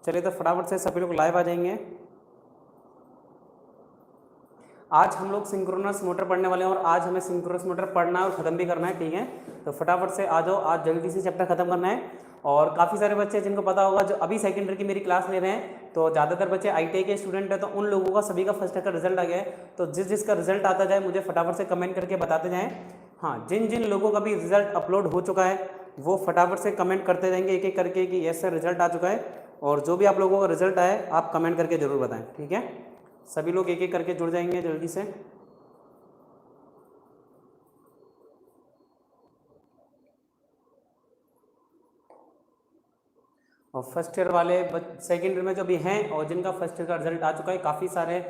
चलिए तो फटाफट से सभी लोग लाइव आ जाएंगे। आज हम लोग सिंक्रोनस मोटर पढ़ने वाले हैं और आज हमें सिंक्रोनस मोटर पढ़ना और ख़त्म भी करना है, ठीक है। तो फटाफट से आ जाओ, आज जल्दी से चैप्टर खत्म करना है। और काफ़ी सारे बच्चे जिनको पता होगा जो अभी सेकेंडरी की मेरी क्लास ले रहे हैं, तो ज़्यादातर बच्चे ITI के स्टूडेंट हैं, तो उन लोगों का सभी का फर्स्ट ईयर का रिजल्ट आ गया है। तो जिस जिसका रिजल्ट आता जाए मुझे फटाफट से कमेंट करके बताते जाएँ। हाँ, जिन जिन लोगों का भी रिजल्ट अपलोड हो चुका है वो फटाफट से कमेंट करते जाएंगे एक एक करके कि यस सर रिजल्ट आ चुका है। और जो भी आप लोगों का रिजल्ट आए आप कमेंट करके ज़रूर बताएं, ठीक है। सभी लोग एक एक करके जुड़ जाएंगे जल्दी से। और फर्स्ट ईयर वाले सेकेंड ईयर में जो भी हैं और जिनका फर्स्ट ईयर का रिजल्ट आ चुका है, काफ़ी सारे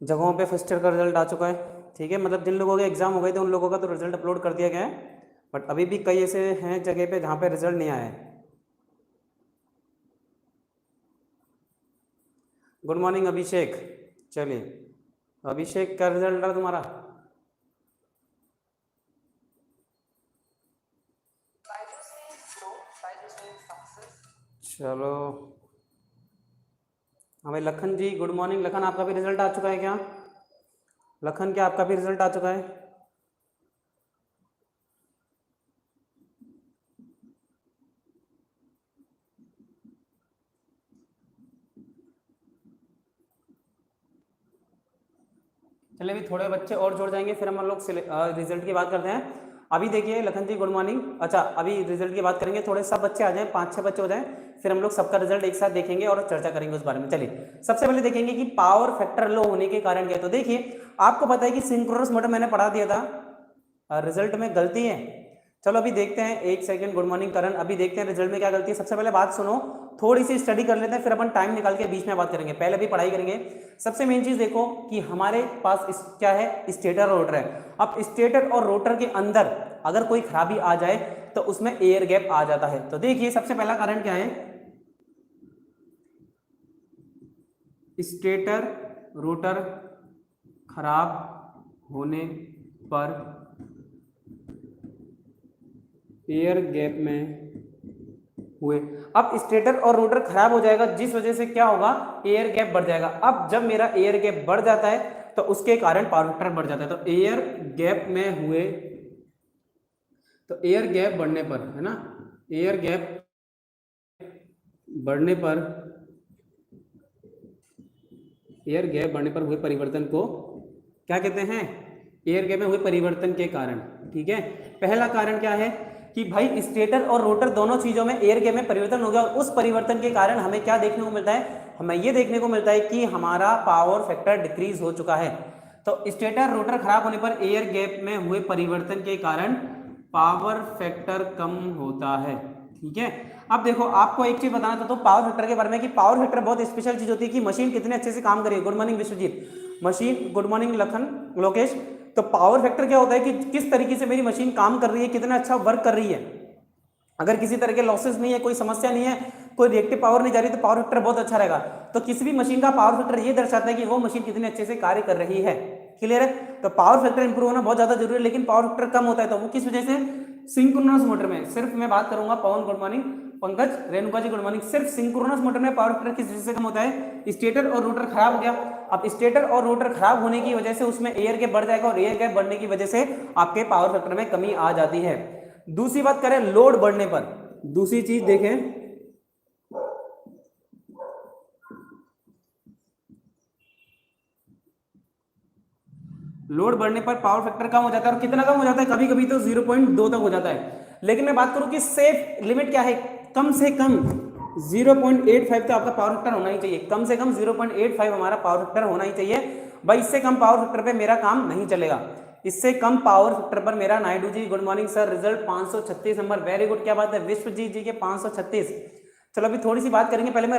जगहों पे फर्स्ट ईयर का रिजल्ट आ चुका है, ठीक है। मतलब जिन लोगों के एग्जाम हो गए थे उन लोगों का तो रिजल्ट अपलोड कर दिया गया है, बट अभी भी कई ऐसे हैं जगह पे जहाँ पे रिजल्ट नहीं आया है। गुड मॉर्निंग अभिषेक। चलिए अभिषेक का रिजल्ट रहा तुम्हारा। चलो हाँ भाई लखन जी गुड मॉर्निंग। लखन आपका भी रिजल्ट आ चुका है क्या? लखन क्या आपका भी रिजल्ट आ चुका है? चलिए अभी थोड़े बच्चे और जुड़ जाएंगे फिर हम लोग रिजल्ट की बात करते हैं। अभी देखिए लखन जी गुड मॉर्निंग। अच्छा अभी रिजल्ट की बात करेंगे, थोड़े सब बच्चे आ जाएं, 5-6 बच्चे हो जाएं, फिर हम लोग सबका रिजल्ट एक साथ देखेंगे और चर्चा करेंगे उस बारे में। चलिए सबसे पहले देखेंगे कि पावर फैक्टर लो होने के कारण क्या है। तो देखिए आपको पता है कि सिंक्रोनस मोटर मैंने पढ़ा दिया था, रिजल्ट में गलती है। चलो अभी देखते हैं, एक सेकंड। गुड मॉर्निंग करण। अभी देखते हैं रिजल्ट में क्या गलती है। सबसे पहले बात सुनो, थोड़ी सी स्टडी कर लेते हैं, फिर अपन टाइम निकाल के बीच में बात करेंगे, पहले भी पढ़ाई करेंगे। सबसे मेन चीज देखो कि हमारे पास क्या है, स्टेटर और रोटर है। अब स्टेटर और रोटर के अंदर अगर कोई खराबी आ जाए तो उसमें एयर गैप आ जाता है। तो देखिए सबसे पहला कारण क्या है, स्टेटर रोटर खराब होने पर एयर गैप में हुए। अब स्टेटर और रोटर खराब हो जाएगा जिस वजह से क्या होगा, एयर गैप बढ़ जाएगा। अब जब मेरा एयर गैप बढ़ जाता है तो उसके कारण पावर फैक्टर बढ़ जाता है। तो एयर गैप में हुए, तो एयर गैप बढ़ने पर है ना, एयर गैप बढ़ने पर, एयर गैप बढ़ने पर हुए परिवर्तन को क्या कहते हैं, एयर गैप में हुए परिवर्तन के कारण, ठीक है। पहला कारण क्या है कि भाई स्टेटर और रोटर दोनों चीजों में एयर गैप में परिवर्तन हो गया और उस परिवर्तन के कारण हमें क्या देखने को मिलता है, हमें ये देखने को मिलता है कि हमारा पावर फैक्टर डिक्रीज हो चुका है। तो स्टेटर रोटर खराब होने पर एयर गैप में हुए परिवर्तन के कारण पावर फैक्टर कम होता है, ठीक है। अब देखो आपको एक चीज बताना चाहता हूँ पावर फैक्टर के बारे में कि पावर फैक्टर बहुत स्पेशल चीज होती है कि मशीन कितने अच्छे से काम करेगी। Good morning Vishwajeet. Machine good morning Lakhan Lokesh. तो पावर फैक्टर क्या होता है कि किस तरीके से मेरी मशीन काम कर रही है, कितना अच्छा वर्क कर रही है। अगर किसी तरह के लॉसेस नहीं है, कोई समस्या नहीं है, कोई रिएक्टिव पावर नहीं जा रही, तो पावर फैक्टर बहुत अच्छा रहेगा। तो किसी भी मशीन का पावर फैक्टर ये दर्शाता है कि वो मशीन कितने अच्छे से कार्य कर रही है। क्लियर है? तो पावर फैक्टर इंप्रूव होना बहुत ज्यादा जरूरी है, लेकिन पावर फैक्टर कम होता है तो वो किस वजह से, सिंक्रोनस मोटर में सिर्फ मैं बात करूंगा। पवन good morning, Pankaj Renuka ji good morning. सिर्फ सिंक्रोनस मोटर में पावर फैक्टर किस वजह से कम होता है, स्टेटर और रोटर खराब हो गया। अब स्टेटर और रोटर खराब होने की वजह से उसमें एयर गैप बढ़ जाएगा और एयर गैप बढ़ने की वजह से आपके पावर फैक्टर में कमी आ जाती है। दूसरी बात करें लोड बढ़ने पर, दूसरी चीज देखें, लोड बढ़ने पर पावर फैक्टर कम हो जाता है। और कितना कम हो जाता है, कभी कभी तो 0.2 तक हो जाता है। लेकिन मैं बात करूं कि सेफ लिमिट क्या है, कम से कम 0.85 तो आपका पावर फैक्टर होना ही चाहिए। कम से कम 0.85 हमारा पावर फैक्टर होना ही चाहिए भाई। इससे कम पावर फैक्टर पे मेरा काम नहीं चलेगा। इससे कम पावर फैक्टर पर मेरा, Naidu ji good morning sir, result 536 number, very good, क्या बात है। विश्वजीत जी के 536। चलो अभी थोड़ी सी बात करेंगे, पहले मैं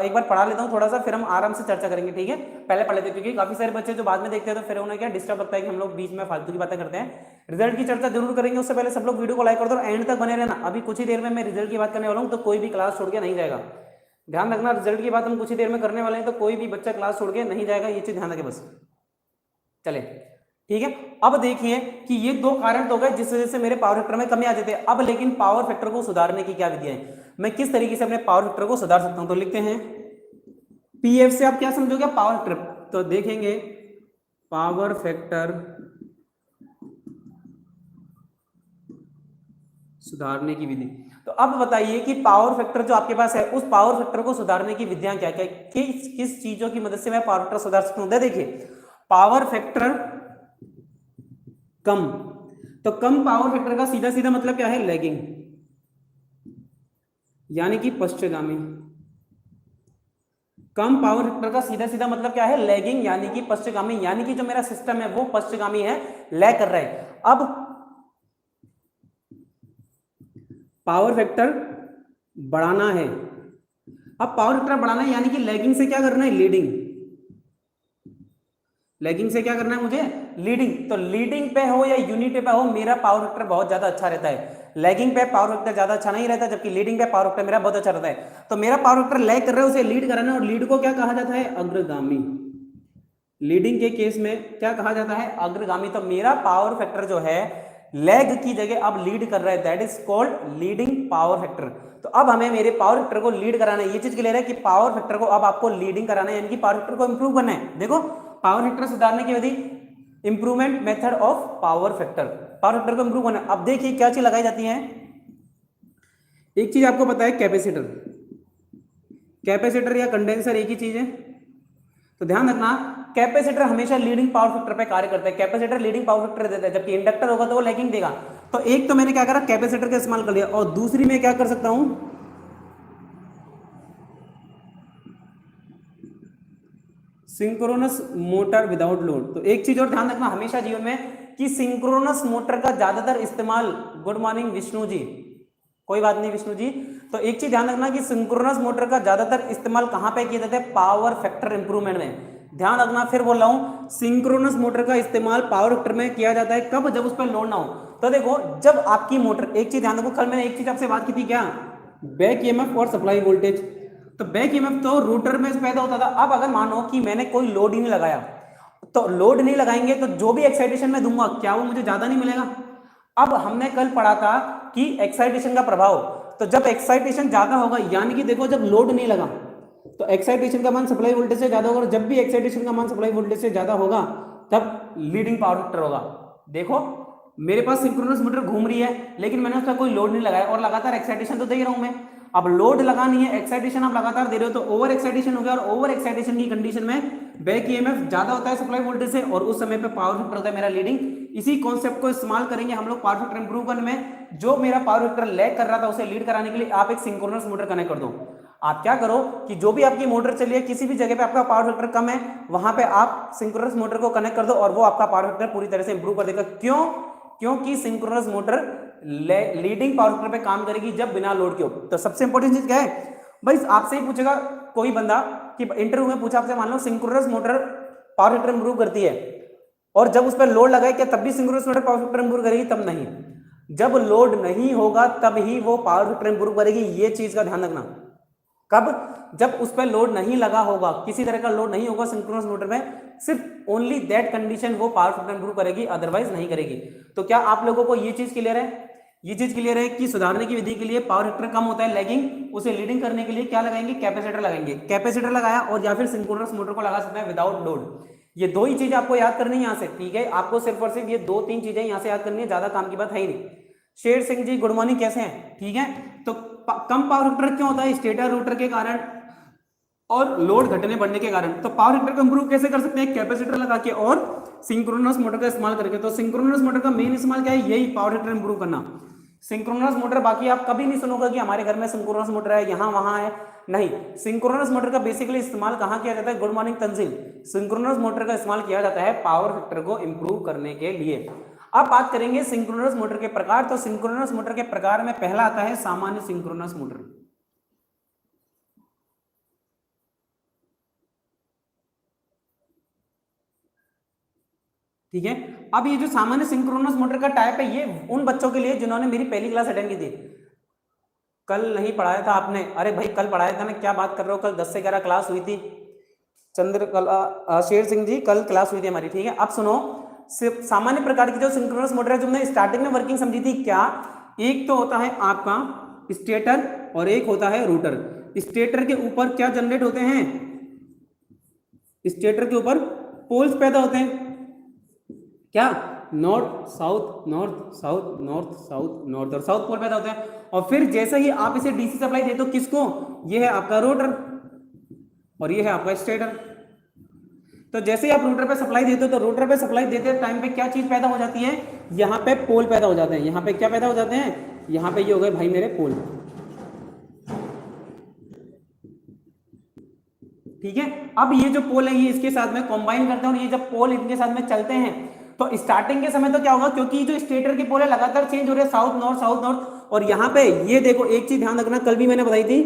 एक बार पढ़ा लेता हूँ थोड़ा सा, फिर हम आराम से चर्चा करेंगे, ठीक है। पहले पढ़ लेते हैं क्योंकि काफी सारे बच्चे जो बाद में देखते हैं तो फिर उन्हें क्या डिस्टर्ब लगता है कि हम लोग बीच में फालतू की बातें करते हैं। रिजल्ट की चर्चा जरूर करेंगे, उससे पहले सब लोग वीडियो को लाइक कर दो और एंड तक बने रहना। अभी कुछ ही देर में मैं रिजल्ट की बात करने वाला हूँ, तो कोई भी क्लास छोड़ के नहीं जाएगा। ध्यान रखना, रिजल्ट की बात हम कुछ ही देर में करने वाले हैं, तो कोई भी बच्चा क्लास छोड़ के नहीं जाएगा, ये चीज ध्यान रखे बस। चले ठीक है। अब देखिए कि ये दो कारण तो गए जिस वजह से मेरे पावर फैक्टर में कमी आ जाती है। अब लेकिन पावर फैक्टर को सुधारने की क्या विधियां है, मैं किस तरीके से अपने पावर फैक्टर को सुधार सकता हूं, तो लिखते हैं पीएफ से आप क्या समझोगे, पावर फैक्टर। तो देखेंगे पावर फैक्टर सुधारने की विधि। तो अब बताइए कि पावर फैक्टर जो आपके पास है उस पावर फैक्टर को सुधारने की विधियां क्या क्या, किस चीजों की मदद से मैं पावर फैक्टर सुधार सकता हूं। देखिए पावर फैक्टर कम, तो कम पावर फैक्टर का सीधा सीधा मतलब क्या है, लैगिंग, यानी कि पश्चगामी। कम पावर फैक्टर का सीधा सीधा मतलब क्या है, लैगिंग यानी कि पश्चगामी, यानी कि जो मेरा सिस्टम है वो पश्चगामी है, लैग कर रहा है। अब पावर फैक्टर बढ़ाना है, अब पावर फैक्टर बढ़ाना है यानी कि लैगिंग से क्या करना है, लीडिंग। लैगिंग से क्या करना है मुझे, लीडिंग। तो लीडिंग पे हो या यूनिटी पे हो मेरा पावर फैक्टर बहुत ज्यादा अच्छा रहता है। लैगिंग पे पावर फैक्टर ज्यादा अच्छा नहीं रहता, जबकि लीडिंग पे पावर फैक्टर मेरा बहुत अच्छा रहता है। तो मेरा पावर फैक्टर लैग कर रहा है, उसे लीड कराना है, और लीड को क्या कहा जाता है, अग्रगामी। लीडिंग के केस में क्या कहा जाता है, अग्रगामी। तो मेरा पावर फैक्टर जो है लैग की जगह अब लीड कर रहा है, that is called leading power factor. तो अब हमें मेरे पावर फैक्टर को लीड कराना है, ये चीज क्लियर है कि पावर फैक्टर को अब आपको लीडिंग कराना है, यानी कि पावर फैक्टर को इंप्रूव करना है। देखो पावर फैक्टर सुधारने की विधि, improvement method of power factor, power factor को इंप्रूव करना है। अब देखिए क्या चीज लगाई जाती है, एक चीज आपको पता है कैपेसिटर, कैपेसिटर या कंडेंसर एक ही चीज है। तो ध्यान रखना कैपेसिटर हमेशा लीडिंग पावर फैक्टर पे कार्य करता है, कैपेसिटर लीडिंग पावर फैक्टर देता है, जबकि इंडक्टर होगा तो वो लैगिंग देगा। तो एक तो मैंने क्या करा, कैपेसिटर का इस्तेमाल कर लिया, और दूसरी में क्या कर सकता हूं, सिंक्रोनस मोटर विदाउट लोड। तो एक चीज और ध्यान रखना हमेशा जीवन में कि सिंक्रोनस मोटर का ज्यादातर इस्तेमाल, गुड मॉर्निंग विष्णु जी, कोई बात नहीं विष्णु जी। तो एक चीज ध्यान रखना कि सिंक्रोनस मोटर का ज्यादातर इस्तेमाल कहां पे किया जाता है, पावर फैक्टर इंप्रूवमेंट में। ध्यान रखना, फिर बोल रहा हूं सिंक्रोनस मोटर का इस्तेमाल पावर फैक्टर में किया जाता है, कब, जब उस पर लोड ना हो। तो देखो जब आपकी मोटर, एक चीज ध्यान रखो, कल मैंने एक चीज आपसे बात की थी क्या, बैक ईएमएफ और सप्लाई वोल्टेज। तो बैक ईएमएफ तो रोटर में पैदा होता था। अब अगर मानो कि मैंने कोई लोड ही नहीं लगाया, तो लोड नहीं लगाएंगे तो जो भी एक्साइटेशन मैं दूंगा क्या वो मुझे ज्यादा नहीं मिलेगा। अब हमने कल पढ़ा था कि एक्साइटेशन का प्रभाव, तो जब एक्साइटेशन ज्यादा होगा, यानी कि देखो जब लोड नहीं लगा तो एक्साइटेशन का मान सप्लाई वोल्टेज से ज्यादा होगा, और जब भी एक्साइटेशन का मान सप्लाई वोल्टेज से ज्यादा होगा तब लीडिंग पावर फैक्टर होगा। देखो मेरे पास सिंक्रोनस मोटर घूम रही है लेकिन मैंने उसका कोई लोड नहीं लगाया, और लगातार एक्साइटेशन तो दे रहा हूं मैं। अब लोड लगानी है, एक्साइटेशन आप लगातार दे रहे हो, तो ओवर एक्साइटेशन हो गया, और ओवर एक्साइटेशन की कंडीशन में बैक ईएमएफ ज्यादा होता है सप्लाई वोल्टेज से, और उस समय पे पावर फैक्टर होता है मेरा लीडिंग। इसी कॉन्सेप्ट को इस्तेमाल करेंगे हम लोग पावर फैक्टर इंप्रूव करने में। जो मेरा पावर फैक्टर लैग कर रहा था उसे लीड कराने के लिए आप एक सिंक्रोनस मोटर कनेक्ट कर दो। आप क्या करो कि जो भी आपकी मोटर चली है, किसी भी जगह पे आपका पावर फैक्टर कम है, वहां पे आप सिंक्रोनस मोटर को कनेक्ट कर दो, और वो आपका पावर फैक्टर पूरी तरह से इंप्रूव कर देगा। क्यों, क्योंकि synchronous motor leading power factor पे काम करेगी जब बिना लोड के हो। तो सबसे इंपॉर्टेंट चीज क्या है भाई, आपसे ही पूछेगा कोई बंदा कि इंटरव्यू में पूछा आपसे, मान लो synchronous motor power factor improve करती है, और जब उस पर लोड लगाए क्या तब भी synchronous motor power factor improve करेगी, तब नहीं। जब लोड नहीं होगा तब ही वो पावर फैक्टर इंप्रूव करेगी, ये चीज का ध्यान रखना। कब, जब उस पर लोड नहीं लगा होगा, किसी तरह का लोड नहीं होगा सिंक्रोनस मोटर में, सिर्फ ओनली दैट कंडीशन वो पावर फैक्टर इंप्रूव करेगी, अदरवाइज नहीं करेगी। तो क्या आप लोगों को ये चीज क्लियर है, ये चीज क्लियर है कि सुधारने की विधि के लिए पावर फैक्टर कम होता है लैगिंग, उसे लीडिंग करने के लिए क्या लगाएंगे, कैपेसिटर लगाएंगे। कैपेसिटर लगाया, और या फिर सिंक्रोनस मोटर को लगा सकते हैं विदाउट लोड। ये दो ही चीज आपको याद करनी है यहाँ से, ठीक है। आपको सिर्फ और सिर्फ ये दो तीन चीजें यहाँ से याद करनी है, ज्यादा काम की बात है ही नहीं। शेर सिंह जी गुड मॉर्निंग, कैसे हैं, ठीक है। तो कम पावर फैक्टर क्यों होता है, स्टेटर रोटर के कारण और लोड घटने बढ़ने के कारण। तो पावर फैक्टर को इंप्रूव कैसे कर सकते हैं, कैपेसिटर लगा के और सिंक्रोनस मोटर का इस्तेमाल करके। तो सिंक्रोनस मोटर का मेन इस्तेमाल क्या है, यही पावर फैक्टर इंप्रूव करना। सिंक्रोनस मोटर, बाकी आप कभी नहीं सुनोगे कि हमारे घर में सिंक्रोनस मोटर है, यहाँ वहां है, नहीं। सिंक्रोनस मोटर का बेसिकली इस्तेमाल कहाँ किया जाता है, good morning Tanzil, synchronous motor का इस्तेमाल किया जाता है पावर फैक्टर को इंप्रूव करने के लिए। अब बात करेंगे सिंक्रोनस मोटर के प्रकार। तो सिंक्रोनस मोटर के प्रकार में पहला आता है सामान्य सिंक्रोनस मोटर, ठीक है। अब ये जो सामान्य सिंक्रोनस मोटर का टाइप है, ये उन बच्चों के लिए जिन्होंने मेरी पहली क्लास अटेंड की थी। कल नहीं पढ़ाया था आपने, अरे भाई कल पढ़ाया था ना, क्या बात कर रहे हो, कल 10 से 11 क्लास हुई थी। चंद्रकला शेर सिंह जी, कल क्लास हुई थी हमारी, ठीक है। अब सुनो, सामान्य प्रकार की जो सिंक्रोनस मोटर है, जो हमने स्टार्टिंग में वर्किंग समझी थी, क्या एक तो होता है आपका स्टेटर और एक होता है रोटर। स्टेटर के ऊपर क्या जनरेट होते हैं? स्टेटर के ऊपर पोल्स पैदा होते हैं, क्या? North south north south north south north और साउथ पोल पैदा होते हैं। और फिर जैसे ही आप इसे डीसी सप्लाई देते हो, किसको? ये है आपका रोटर और ये है आपका स्टेटर। तो जैसे ही आप रोटर पे सप्लाई देते हो, तो रोटर पे सप्लाई देते टाइम पे क्या चीज पैदा हो जाती है? यहाँ पे पोल पैदा हो जाते हैं। यहाँ पे क्या पैदा हो जाते हैं? यहाँ पे ये हो गए भाई मेरे पोल। ठीक है, अब ये जो पोल है ये इसके साथ में कंबाइन करते हैं, और ये जब पोल इनके साथ में चलते हैं तो स्टार्टिंग के समय तो क्या होगा, क्योंकि जो स्टेटर के पोल है लगातार चेंज हो रहे हैं, साउथ नॉर्थ। और यहाँ पे ये देखो, एक चीज ध्यान रखना, कल भी मैंने बताई थी,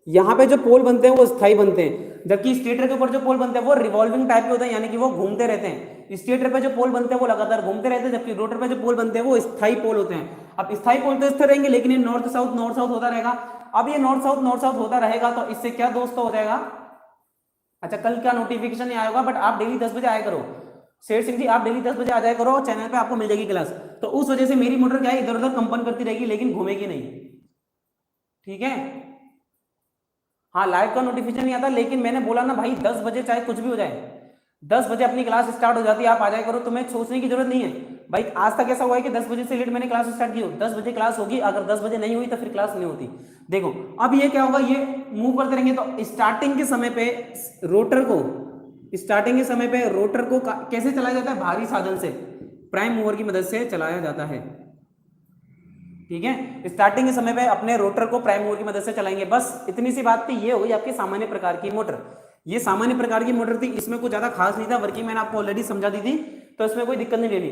यहाँ पे जो पोल बनते हैं वो स्थायी बनते हैं, जबकि स्टेटर के ऊपर जो पोल बनते हैं वो रिवॉल्विंग टाइप के होते हैं, यानी कि वो घूमते रहते हैं। स्टेटर पे जो पोल बनते हैं वो लगातार घूमते रहते हैं, जबकि रोटर पे जो पोल बनते हैं वो स्थायी पोल होते हैं। अब स्थायी पोल तो स्थिर रहेंगे, लेकिन ये नॉर्थ साउथ होता रहेगा। अब ये नॉर्थ साउथ होता रहेगा, तो इससे क्या दोस्तों हो जाएगा? अच्छा, कल का नोटिफिकेशन नहीं आया होगा, बट आप डेली 10 बजे आया करो। शेर सिंह जी, आप डेली 10 बजे आ जाया करो, चैनल पे आपको मिल जाएगी क्लास। तो उस वजह से मेरी मोटर क्या है, इधर उधर कंपन करती रहेगी, लेकिन घूमेगी नहीं। ठीक है, हाँ, लाइव का नोटिफिकेशन नहीं आता, लेकिन मैंने बोला ना भाई, 10 बजे चाहे कुछ भी हो जाए, 10 बजे अपनी क्लास स्टार्ट हो जाती है, आप आ जाया करो, तुम्हें सोचने की जरूरत नहीं है भाई। आज तक ऐसा हुआ है कि 10 बजे से लेट मैंने क्लास स्टार्ट की हो, 10 बजे क्लास होगी, अगर 10 बजे नहीं हुई तो फिर क्लास नहीं होती। देखो अब ये क्या होगा, ये मूव करते रहेंगे, तो स्टार्टिंग के समय पे रोटर को कैसे चलाया जाता है? भारी साधन से, प्राइम मूवर की मदद से चलाया जाता है। ठीक है, स्टार्टिंग के समय पे अपने रोटर को प्राइम मूवर की मदद से चलाएंगे। बस इतनी सी बात थी, ये हो गई आपकी सामान्य प्रकार की मोटर। ये सामान्य प्रकार की मोटर थी, इसमें कुछ ज्यादा खास नहीं था, वर्किंग मैंने आपको ऑलरेडी समझा दी थी, तो इसमें कोई दिक्कत नहीं लेनी।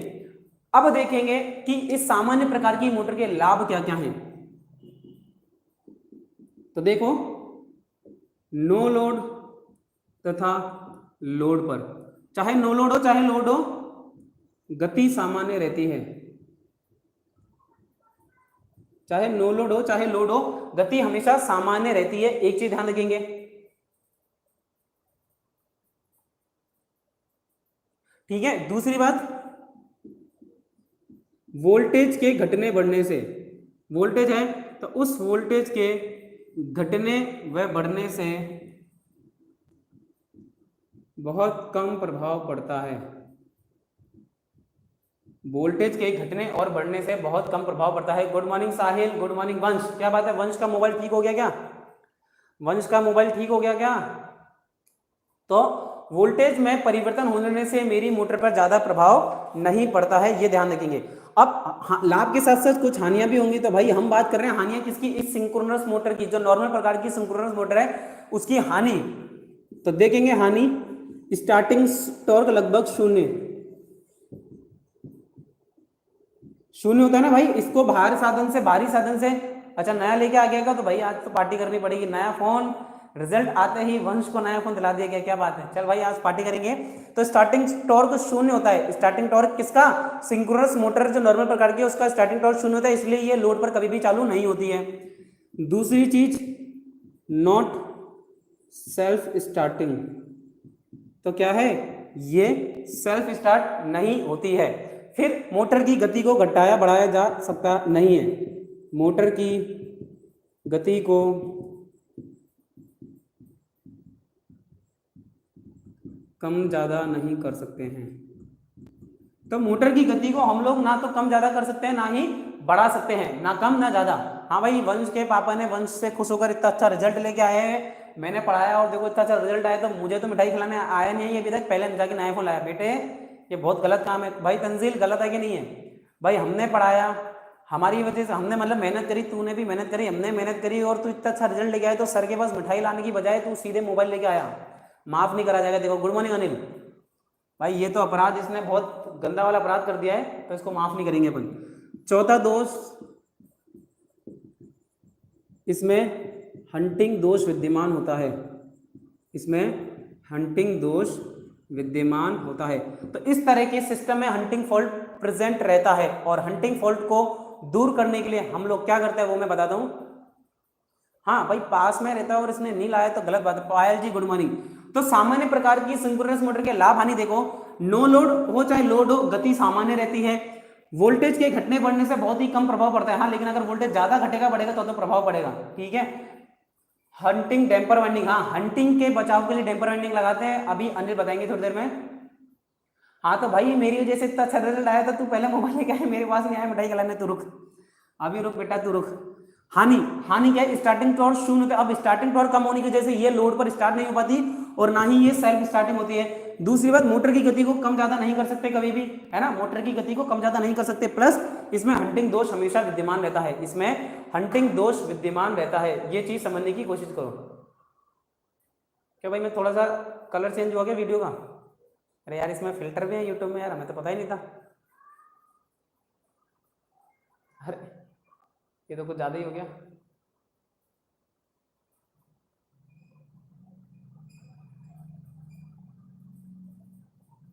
अब देखेंगे कि इस सामान्य प्रकार की मोटर के लाभ क्या क्या हैं। तो देखो, नो लोड तथा लोड पर, चाहे नो लोड हो चाहे लोड हो, गति सामान्य रहती है। चाहे नो लोड हो चाहे लोड हो, गति हमेशा सामान्य रहती है। एक चीज ध्यान रखेंगे, ठीक है। दूसरी बात, वोल्टेज के घटने बढ़ने से, वोल्टेज है तो उस वोल्टेज के घटने व बढ़ने से बहुत कम प्रभाव पड़ता है। वोल्टेज के घटने और बढ़ने से बहुत कम प्रभाव पड़ता है। गुड मॉर्निंग साहिल, गुड मॉर्निंग वंश, क्या बात है? वंश का मोबाइल ठीक हो गया क्या? वंश का मोबाइल ठीक हो गया क्या? तो वोल्टेज में परिवर्तन होने से मेरी मोटर पर ज्यादा प्रभाव नहीं पड़ता है, ये ध्यान रखेंगे। अब लाभ के साथ साथ कुछ हानियां भी होंगी, तो भाई हम बात कर रहे हैं हानियां किसकी? इस सिंक्रोनस मोटर की, जो नॉर्मल प्रकार की सिंक्रोनस मोटर है उसकी हानि। तो देखेंगे हानि, स्टार्टिंग टॉर्क लगभग शून्य होता है ना भाई। इसको भारी साधन से अच्छा नया लेके आ गया, तो भाई आज तो पार्टी करनी पड़ेगी। नया फोन, रिजल्ट आते ही वंश को नया फोन दिला दिया गया, क्या बात है? चल भाई आज पार्टी करेंगे। तो स्टार्टिंग टॉर्क शून्य होता है। स्टार्टिंग टॉर्क किसका? सिंक्रोनस मोटर जो नॉर्मल प्रकार की है उसका स्टार्टिंग टॉर्क शून्य होता है, इसलिए ये लोड पर कभी भी चालू नहीं होती है। दूसरी चीज, नॉट सेल्फ स्टार्टिंग, तो क्या है? ये सेल्फ स्टार्ट नहीं होती है। फिर मोटर की गति को घटाया बढ़ाया जा सकता नहीं है, मोटर की गति को कम ज्यादा नहीं कर सकते हैं। तो मोटर की गति को हम लोग ना तो कम ज्यादा कर सकते हैं, ना ही बढ़ा सकते हैं, ना कम ना ज्यादा। हाँ भाई, वंश के पापा ने वंश से खुश होकर इतना अच्छा रिजल्ट लेके आए हैं, मैंने पढ़ाया और देखो इतना अच्छा रिजल्ट आया, तो मुझे तो मिठाई खिलाने आया नहीं है अभी तक, पहले जाके नया फोन लाया। बेटे ये बहुत गलत काम है भाई। तंजील, गलत है कि नहीं है भाई? हमने पढ़ाया, हमारी वजह से हमने मतलब मेहनत करी, तूने भी मेहनत करी, हमने मेहनत करी, और तू इतना अच्छा रिजल्ट लेके आया, तो सर के पास मिठाई लाने की बजाय तू सीधे मोबाइल लेके आया, माफ नहीं करा जाएगा। देखो, गुड मॉर्निंग अनिल भाई, ये तो अपराध, इसने बहुत गंदा वाला अपराध कर दिया है, तो इसको माफ नहीं करेंगे अपन। चौथा दोष, इसमें हंटिंग दोष विद्यमान होता है। इसमें हंटिंग दोष विद्यमान होता है। तो इस तरह के सिस्टम में हंटिंग फॉल्ट प्रेजेंट रहता है, और हंटिंग फॉल्ट को दूर करने के लिए हम लोग क्या करते हैं वो मैं बताता हूं। हाँ भाई, पास में रहता है और इसने नहीं लाया तो गलत बात है। पायल जी गुड मॉर्निंग। तो सामान्य प्रकार की सिंक्रोनस मोटर के लाभ हानि देखो, नो लोड हो चाहे लोड हो, गति सामान्य रहती है। वोल्टेज के घटने बढ़ने से बहुत ही कम प्रभाव पड़ता है, हाँ, लेकिन अगर वोल्टेज ज्यादा घटेगा बढ़ेगा तो प्रभाव पड़ेगा, ठीक है। हंटिंग डैम्पर वाइंडिंग, हाँ, हंटिंग के बचाव के लिए डैम्पर वाइंडिंग लगाते हैं, अभी अनिल बताएंगे थोड़ी देर में। हाँ तो भाई मेरी वजह से इतना अच्छा रिजल्ट आया था, तू पहले मोबाइल लेके आया, मेरे पास नहीं आया मिठाई खिलाने, तू रुक, अभी रुक बेटा तू रुक। हानि, हानि क्या है, स्टार्टिंग टॉर्क शून्य होता है। अब स्टार्टिंग टॉर्क कम होने की वजह से ये लोड पर स्टार्ट नहीं हो पाती और ना ही ये सेल्फ स्टार्टिंग होती है। दूसरी बात, मोटर की गति को कम ज्यादा नहीं कर सकते कभी भी, है ना, मोटर की गति को कम ज्यादा नहीं कर सकते। प्लस इसमें हंटिंग दोष हमेशा विद्यमान रहता है, इसमें हंटिंग दोष विद्यमान रहता है, ये चीज समझने की कोशिश करो। क्या भाई मैं थोड़ा सा कलर चेंज हो गया वीडियो का? अरे यार इसमें फिल्टर भी है यूट्यूब में यार, हमें तो पता ही नहीं था। अरे ये तो कुछ ज्यादा ही हो गया।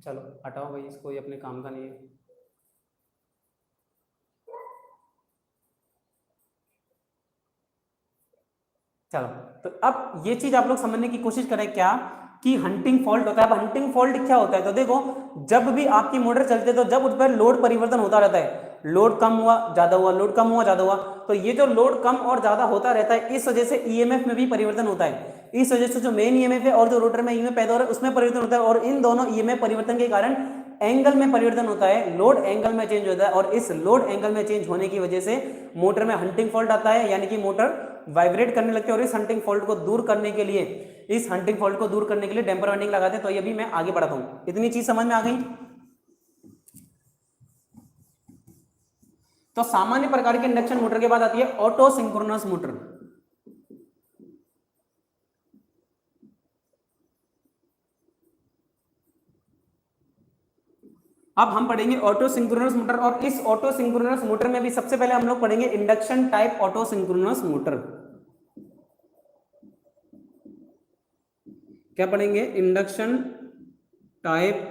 चलो हटाओ भाई इसको, ये अपने काम का नहीं है। चलो तो अब ये चीज आप लोग समझने की कोशिश करें क्या कि हंटिंग फॉल्ट होता है। अब हंटिंग फॉल्ट क्या होता है, तो देखो जब भी आपकी मोटर चलती है तो जब उस पर लोड परिवर्तन होता रहता है, लोड कम हुआ ज्यादा हुआ, लोड कम हुआ ज्यादा हुआ, तो ये जो लोड कम और ज्यादा होता रहता है इस वजह से ईएमएफ में भी परिवर्तन होता है। इस वजह से जो मेन ईएमएफ है और जो रोटर में ईएमएफ पैदा हो रहा है उसमें परिवर्तन होता है, और इन दोनों ईएमएफ परिवर्तन के कारण एंगल में परिवर्तन होता है, लोड एंगल में चेंज होता है, और इस लोड एंगल में चेंज होने की वजह से मोटर में हंटिंग फॉल्ट आता है, यानी कि मोटर वाइब्रेट करने लगते हैं। और इस हंटिंग फॉल्ट को दूर करने के लिए, इस हंटिंग फॉल्ट को दूर करने के लिए डैम्पर वाइंडिंग लगाते हैं। तो ये भी मैं आगे बढ़ाता हूं, इतनी चीज समझ में आ गई। तो सामान्य प्रकार के इंडक्शन मोटर के बाद आती है ऑटो सिंक्रोनस मोटर। अब हम पढ़ेंगे ऑटो सिंक्रोनस मोटर, और इस ऑटो सिंक्रोनस मोटर में भी सबसे पहले हम लोग पढ़ेंगे induction type auto synchronous motor. क्या पढ़ेंगे? Induction type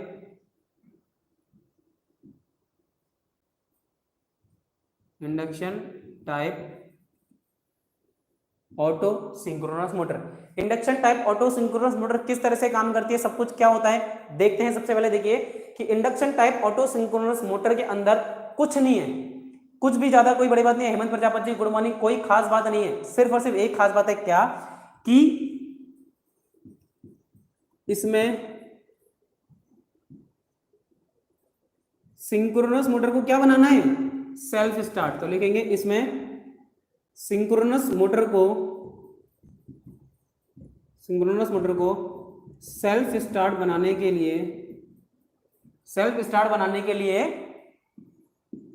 auto synchronous motor. Induction type auto synchronous motor किस तरह से काम करती है, सब कुछ क्या होता है देखते हैं। सबसे पहले देखिए कि induction type auto synchronous motor के अंदर कुछ नहीं है, कुछ भी ज्यादा कोई बड़ी बात नहीं है। हेमंत प्रजापति गुड मॉर्निंग, कोई खास बात नहीं है, सिर्फ और सिर्फ एक खास बात है, क्या कि इसमें सिंक्रोनस मोटर को क्या बनाना है, सेल्फ स्टार्ट। तो लिखेंगे इसमें सिंक्रोनस मोटर को सेल्फ स्टार्ट बनाने के लिए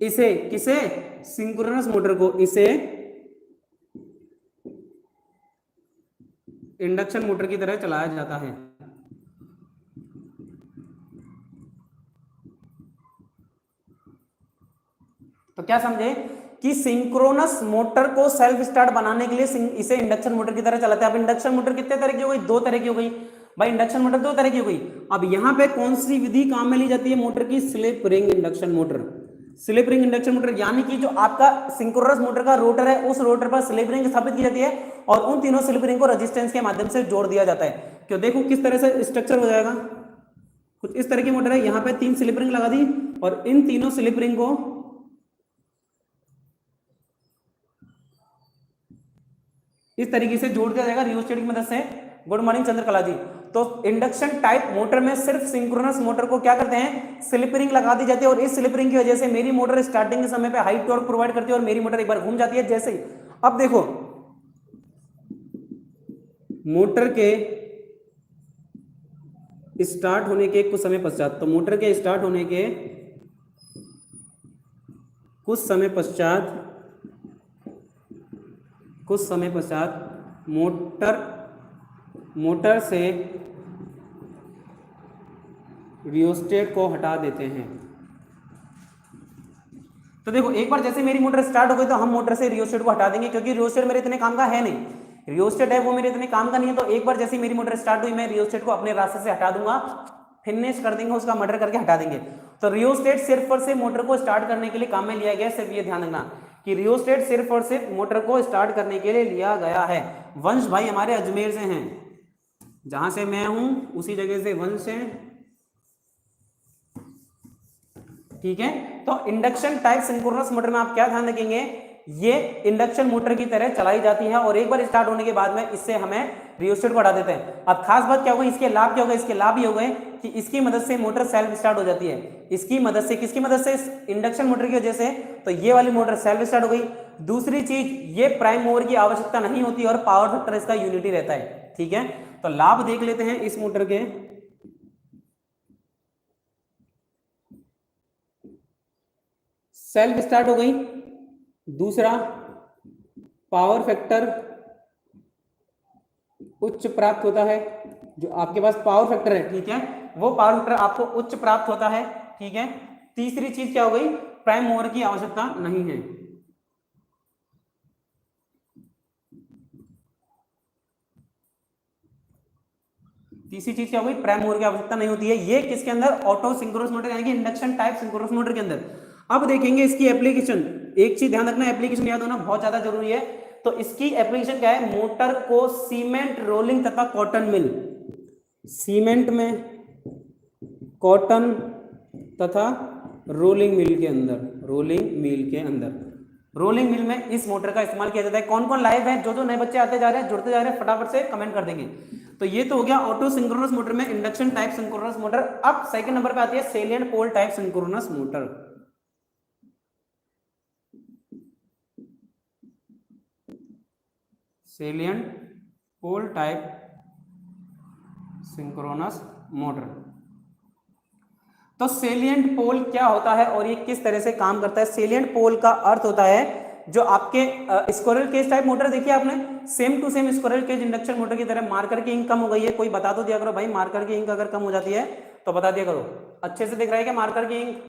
इसे किसे, सिंक्रोनस मोटर को इसे इंडक्शन मोटर की तरह चलाया जाता है। तो क्या समझे कि सिंक्रोनस मोटर को सेल्फ स्टार्ट बनाने के लिए इसे इंडक्शन मोटर की तरह चलाते हैं। अब इंडक्शन मोटर कितने तरह की हो गई, दो तरह की हो गई भाई, इंडक्शन मोटर दो तरह की हो गई। अब यहां पे कौन सी विधि काम में ली जाती है मोटर की, slip ring induction motor. Slip ring induction motor यानी कि जो आपका सिंक्रोनस मोटर का रोटर है उस रोटर पर स्लिप रिंग स्थापित की जाती है और उन तीनों स्लिप रिंग को रेजिस्टेंस के माध्यम से जोड़ दिया जाता है। क्यों, देखो किस तरह से स्ट्रक्चर हो जाएगा, कुछ इस तरह की मोटर है, यहाँ पे 3 स्लिप रिंग लगा दी और इन तीनों स्लिप रिंग को इस तरीके से जोड़ दिया जाएगा रियोस्टेट की मदद से। गुड मॉर्निंग चंद्रकला जी। तो इंडक्शन टाइप मोटर में सिर्फ सिंक्रोनस मोटर को क्या करते हैं, स्लिप रिंग लगा दी जाती है, और इस स्लिप रिंग की वजह से मेरी मोटर स्टार्टिंग के समय पे हाई टॉर्क प्रोवाइड करती है और मेरी मोटर एक बार घूम जाती है जैसे ही। अब देखो मोटर के स्टार्ट होने के कुछ समय पश्चात, तो मोटर के स्टार्ट होने के कुछ समय पश्चात मोटर से रियोस्टेट को हटा देते हैं। तो देखो एक बार जैसे मेरी मोटर स्टार्ट हो गई तो हम मोटर से रियोस्टेट को हटा देंगे, क्योंकि रियोस्टेट मेरे इतने काम का है नहीं, रियोस्टेट है वो मेरे इतने काम का नहीं है। तो एक बार जैसे मेरी मोटर स्टार्ट हुई मैं रियोस्टेट को अपने रास्ते से हटा दूंगा, फिनिश कर देंगे, उसका मर्डर करके हटा देंगे। तो रियोस्टेट सिर्फ और सिर्फ मोटर को स्टार्ट करने के लिए काम में लिया गया, सिर्फ ये ध्यान रखना कि रियोस्टेट सिर्फ और सिर्फ मोटर को स्टार्ट करने के लिए लिया गया है। वंश भाई हमारे अजमेर से हैं, जहां से मैं हूं उसी जगह से वंश है, ठीक है। तो इंडक्शन टाइप सिंक्रोनस मोटर में आप क्या ध्यान रखेंगे, ये इंडक्शन मोटर की तरह चलाई जाती है और एक बार स्टार्ट होने के बाद में इससे हमें रियोस्टेट को हटा देते हैं। अब खास बात क्या होगा, इसके लाभ क्या होगा, इसके लाभ ये हो गए कि इसकी मदद से मोटर सेल्फ स्टार्ट हो जाती है। इसकी मदद से, किसकी मदद से, इंडक्शन मोटर की वजह से। तो ये वाली मोटर सेल्फ स्टार्ट हो गई। दूसरी चीज, ये प्राइम मूवर की आवश्यकता नहीं होती और पावर फैक्टर इसका यूनिटी रहता है। ठीक है, तो लाभ देख लेते हैं इस मोटर के। सेल्फ स्टार्ट हो गई। दूसरा, पावर फैक्टर उच्च प्राप्त होता है। जो आपके पास पावर फैक्टर है, ठीक है, वो पावर फैक्टर आपको उच्च प्राप्त होता है। ठीक है। तीसरी चीज क्या हो गई, प्राइम मूवर की आवश्यकता नहीं है। तीसरी चीज क्या हो गई, प्राइम मूवर की आवश्यकता नहीं होती है। ये किसके अंदर, ऑटो सिंक्रोनस मोटर यानी कि इंडक्शन टाइप सिंक्रोनस मोटर के अंदर। अब देखेंगे इसकी एप्लीकेशन। एक चीज ध्यान रखना, एप्लीकेशन याद होना बहुत ज्यादा जरूरी है। तो इसकी एप्लीकेशन क्या है, मोटर को सीमेंट, रोलिंग तथा कॉटन मिल, सीमेंट में, कॉटन तथा रोलिंग मिल के अंदर, रोलिंग मिल के अंदर, रोलिंग मिल में इस मोटर का इस्तेमाल किया जाता है। कौन कौन लाइव है, जो नए बच्चे आते जा रहे हैं, जुड़ते जा रहे हैं, फटाफट से कमेंट कर देंगे। तो ये तो हो गया ऑटो सिंक्रोनस मोटर में इंडक्शन टाइप सिंक्रोनस मोटर। अब सेकंड नंबर पे आती है सेलिएंट पोल टाइप सिंक्रोनस मोटर। सेलिएंट पोल टाइप सिंक्रोनस मोटर। तो सेलिएंट पोल क्या होता है और ये किस तरह से काम करता है। सेलिएंट पोल का अर्थ होता है जो आपके स्क्विरल केज टाइप मोटर देखिए आपने, same to same squirrel cage induction motor की तरह। मार्कर की इंक कम हो गई है, कोई बता तो दिया करो भाई, मार्कर की इंक अगर कम हो जाती है तो बता दिया करो। अच्छे से दिख रहा है क्या मार्कर की इंक?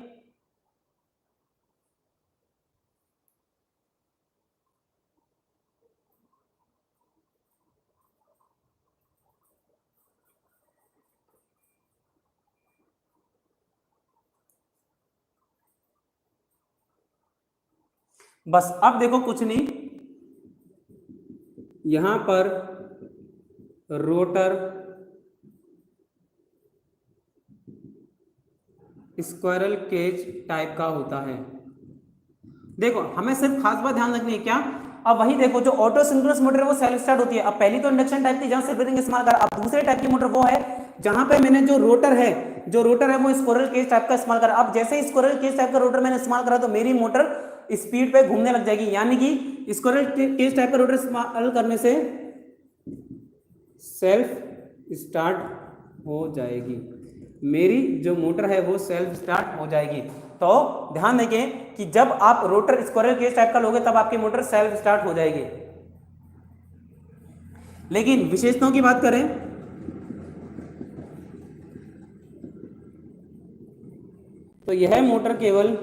बस अब देखो कुछ नहीं, यहां पर रोटर स्क्विरल केज टाइप का होता है। देखो हमें सिर्फ खास बात ध्यान रखनी है क्या, अब वही देखो जो ऑटो सिंक्रोनस मोटर है वो सेल्फ स्टार्ट होती है। अब पहली तो इंडक्शन टाइप की जहां सिर्फ रिंग इस्तेमाल कर, अब दूसरे टाइप की मोटर वो है जहां पे मैंने जो रोटर है वो स्क्विरल केज टाइप का इस्तेमाल करा। अब जैसे ही स्क्विरल केज टाइप का रोटर मैंने इस्तेमाल करा तो मेरी मोटर स्पीड पे घूमने लग जाएगी, यानी कि स्क्विरल केज टाइप का रोटर इस्तेमाल करने से सेल्फ स्टार्ट हो जाएगी, मेरी जो मोटर है वो सेल्फ स्टार्ट हो जाएगी। तो ध्यान रखें कि जब आप रोटर स्क्विरल केज टाइप का लोगे तब आपकी मोटर सेल्फ स्टार्ट हो जाएगी। लेकिन विशेषताओं की बात करें तो यह मोटर केवल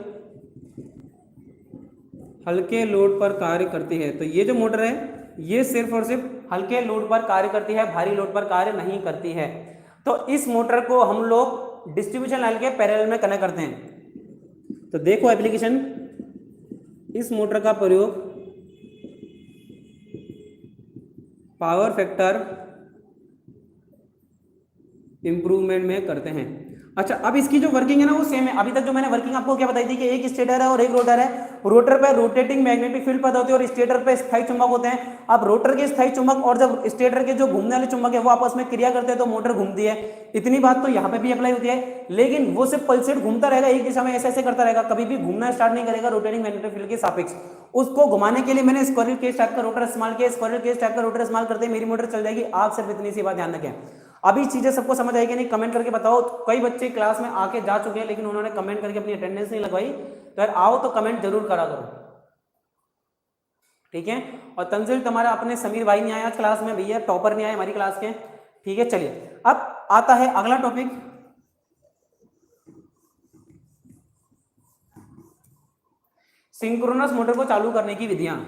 हल्के लोड पर कार्य करती है। तो ये जो मोटर है ये सिर्फ और सिर्फ हल्के लोड पर कार्य करती है, भारी लोड पर कार्य नहीं करती है। तो इस मोटर को हम लोग डिस्ट्रीब्यूशन लाइन के पैरेलल में कनेक्ट करते हैं। तो देखो एप्लीकेशन, इस मोटर का प्रयोग पावर फैक्टर इंप्रूवमेंट में करते हैं। अच्छा, अब इसकी जो वर्किंग है ना वो सेम है। अभी तक जो मैंने वर्किंग आपको क्या बताई थी कि एक स्टेटर है और एक रोटर है। रोटर पे रोटेटिंग मैग्नेटिक फील्ड पैदा होती है और स्टेटर पे स्थायी चुंबक होते हैं। अब रोटर के स्थायी चुंबक और जब स्टेटर के जो घूमने वाले चुंबक है वो आपस में क्रिया करते हैं तो मोटर घूमती है। इतनी बात तो यहाँ पे भी अप्लाई होती है, लेकिन वो सिर्फ पल्सेट घूमता रहेगा एक दिशा में, ऐसे ऐसे करता रहेगा, कभी भी घूमना स्टार्ट नहीं करेगा रोटेटिंग मैग्नेटिक फील्ड के सापेक्ष। उसको घुमाने के लिए मैंने स्क्विरल केज टाइप का रोटर इस्तेमाल किया। स्क्विरल केज टाइप का रोटर इस्तेमाल करते मेरी मोटर चल जाएगी। आप सिर्फ इतनी सी बात ध्यान रखें। अभी चीजें सबको समझ आएगी नहीं, कमेंट करके बताओ। कई बच्चे क्लास में आके जा चुके हैं लेकिन उन्होंने कमेंट करके अपनी अटेंडेंस नहीं लगवाई, तो यार आओ तो कमेंट जरूर करा करो, ठीक है। और तंजिल तुम्हारा अपने समीर भाई नहीं आया आज क्लास में, भैया टॉपर नहीं आए हमारी क्लास के, ठीक है। चलिए अब आता है अगला टॉपिक, सिंक्रोनस मोटर को चालू करने की विधियां।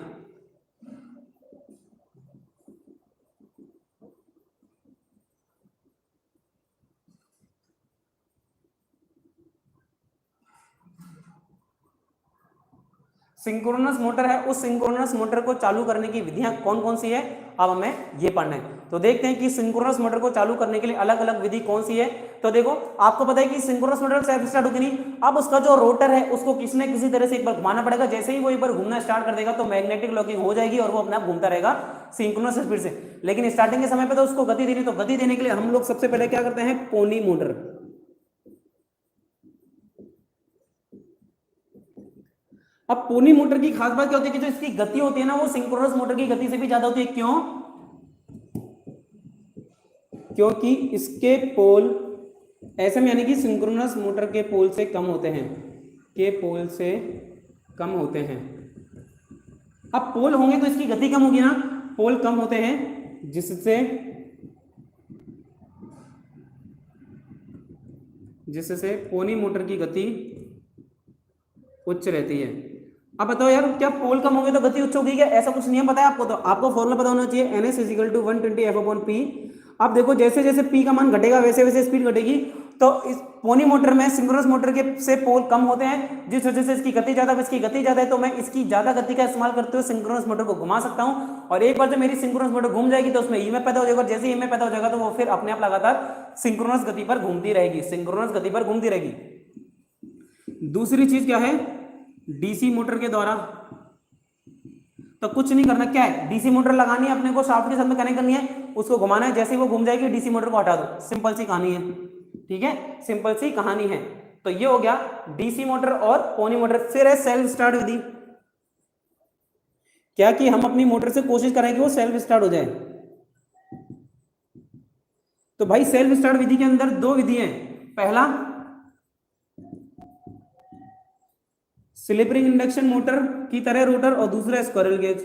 सिंक्रोनस मोटर है, उस सिंक्रोनस मोटर को चालू करने की विधियां कौन कौन सी है अब हमें ये पढ़ना है। तो देखते हैं कि सिंक्रोनस मोटर को चालू करने के लिए अलग अलग विधि कौन सी है। तो देखो आपको पता है कि सिंक्रोनस मोटर सेल्फ स्टार्ट होगी नहीं। अब उसका जो रोटर है उसको किसी न किसी तरह से एक बार घुमाना पड़ेगा। जैसे ही वो एक बार घूमना स्टार्ट कर देगा तो मैग्नेटिक लॉकिंग हो जाएगी और वो अपने आप घूमता रहेगा सिंक्रोनस स्पीड से। लेकिन स्टार्टिंग के समय पे तो उसको गति देनी, तो गति देने के लिए हम लोग सबसे पहले क्या करते हैं, पोनी मोटर। अब पोनी मोटर की खास बात क्या होती है कि जो इसकी गति होती है ना वो सिंक्रोनस मोटर की गति से भी ज्यादा होती है। क्यों? क्योंकि इसके पोल ऐसे में, यानी कि सिंक्रोनस मोटर के पोल से कम होते हैं, के पोल से कम होते हैं। अब पोल होंगे तो इसकी गति कम होगी ना, पोल कम होते हैं जिससे पोनी मोटर की गति उच्च रहती है। अब बताओ यार, क्या पोल कम होंगे तो गति उच्च होगी क्या? ऐसा कुछ नियम पता है आपको? तो आपको फॉर्मूला पता होना चाहिए, NS = 120 F/P। अब देखो जैसे जैसे P का मान घटेगा वैसे वैसे स्पीड घटेगी। तो इस पोनी मोटर में सिंक्रोनस मोटर के से पोल कम होते हैं, जिस वजह से इसकी गति ज्यादा, इसकी गति ज्यादा है तो मैं इसकी ज्यादा गति का इस्तेमाल करते हुए सिंक्रोनस मोटर को घुमा सकता हूं। और एक बार जब मेरी सिंक्रोनस मोटर घूम जाएगी तो उसमें ईएमएफ पैदा हो जाएगा। जैसे ईएमएफ पैदा हो जाएगा तो वो फिर अपने आप लगातार सिंक्रोनस गति पर घूमती रहेगी, सिंक्रोनस गति पर घूमती रहेगी। दूसरी चीज क्या है, डीसी मोटर के द्वारा तो कुछ नहीं करना। क्या है, डीसी मोटर लगानी है अपने को, शाफ्ट के साथ में कनेक्ट करनी है, उसको घुमाना है, जैसे ही वो घूम जाएगी डीसी मोटर को हटा दो। सिंपल सी कहानी है, ठीक है, सिंपल सी कहानी है। तो ये हो गया डीसी मोटर और पोनी मोटर। फिर है सेल्फ स्टार्ट विधि। क्या कि हम अपनी मोटर से कोशिश करें कि वो सेल्फ स्टार्ट हो जाए। तो भाई सेल्फ स्टार्ट विधि के अंदर दो विधि है। पहला स्लिप रिंग इंडक्शन मोटर की तरह रोटर, और दूसरा स्क्विरल केज।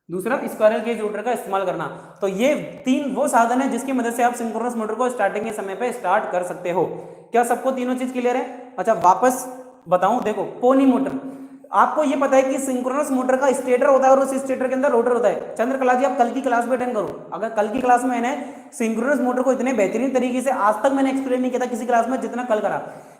दूसरा स्क्विरल केज रोटर का इस्तेमाल करना। तो ये तीन वो साधन है जिसकी मदद से आप सिंक्रोनस मोटर को स्टार्टिंग के समय पे स्टार्ट कर सकते हो। क्या सबको तीनों चीज क्लियर है? अच्छा वापस बताऊं, देखो पोनी मोटर, आपको ये पता है कि सिंक्रोनस मोटर का स्टेटर होता है और उस स्टेटर के अंदर रोटर होता है। चंद्रकला जी आप कल की क्लास में अटेंड करो। अगर कल की क्लास में मैंने सिंक्रोनस मोटर को इतने बेहतरीन तरीके से आज तक मैंने एक्सप्लेन नहीं किया था किसी क्लास में जितना कल करा,